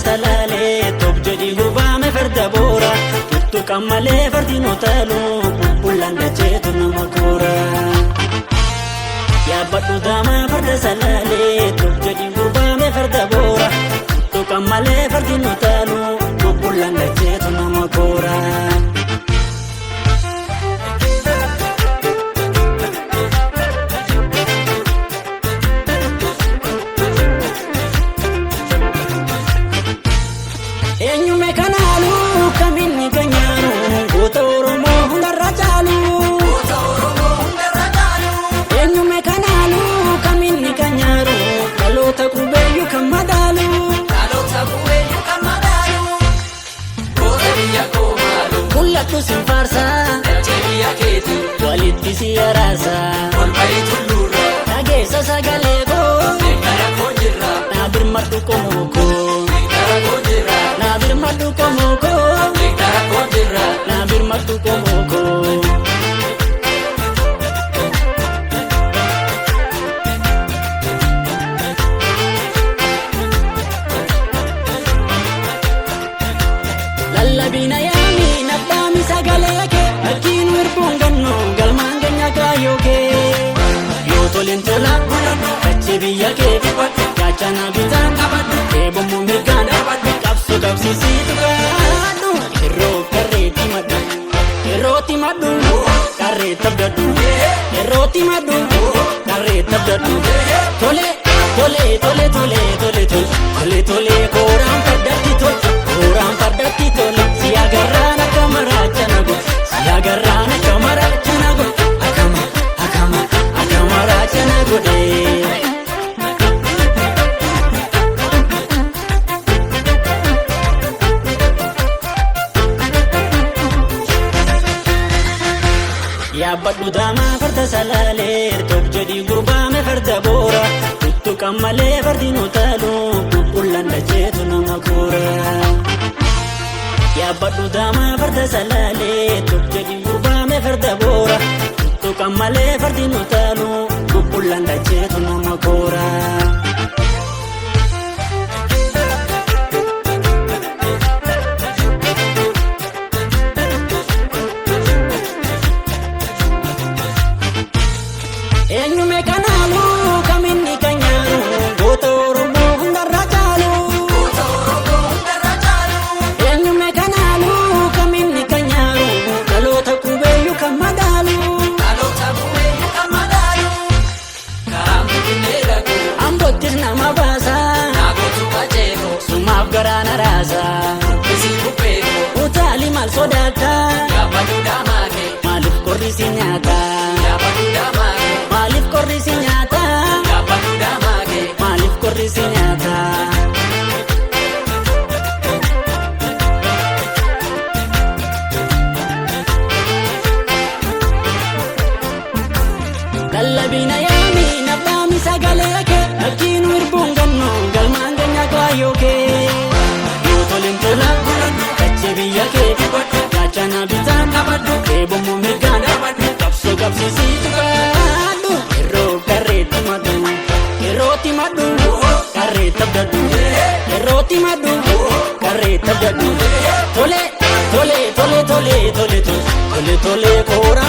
salaalee top jedhi gurbame farda boora tuttuqan malee fardi nootaalu bullaan dacheetu nama koora. Yaabbadhu daamaa farda salaalee top jedhi gurbame farda boora tuttuqan malee fardi nootaalu bullaan dacheetu nama koora. Kusin farsa, jeliya keti, walitti siyarasa, kolbai tullura, nageessa sagaleko, nekara konjira, nabir madu komoko, nekara konjira, nabir madu komoko, nekara konjira, nabir madu komoko. Lallabina yami nabbami sagaleke akkiin wirbuun gannu galmaan keenya kaayooke yoo toleen tola kachi biyya kee gaachana bitaan eebommoo mirgaan qabsoo qabsiisiitu gaadhu yeroo qarreetti maddu yerootti maddu qarree tabdadhu yerootti maddu qarree tabdadhu tole tole tole tole tole tole tole kooraan fardatti tole kooraan fardatti tole si agarraan akka maraachana go si agarraan akka maraachana go akka maraachana godhe. Yaabbadhu daamaa farda salaalee top jedhi gurbame farda boora tuttuqan malee fardi nootaalu bullaan dacheetu nama koora. Yaabbadhu daamaa farda salaalee top jedhi gurbame farda boora tuttuqan malee fardi nootaalu bullaan dacheetu nama koora. Eenyume kanaalu kaminni kanyaaru goota Oromoo hundarra caalu. Eenyume kanaalu kaminni kanyaaru dhaloota qubeeyyu kan madaalu. Ambottis nama baasa sumaaf garaana raasa utaali maal sodaata maaliif qorri si nyaata. Maaliif qorri si nyaata? Maaliif qorri si nyaata? Lallabina yaami nabbaami sagaleke akkiin wirbuun gannu galmaan keenya kaayooke yoo toleen tola kachi biyya kee gaachana bitaan eebommoo mirgaan qabsoo qabsiisiitu gaadhu yeroo qarreetti maddu yerootti maddu qarree tabdadhu yerootti maddu qarree tabdadhu tole tole tole tole tole tole tole koora.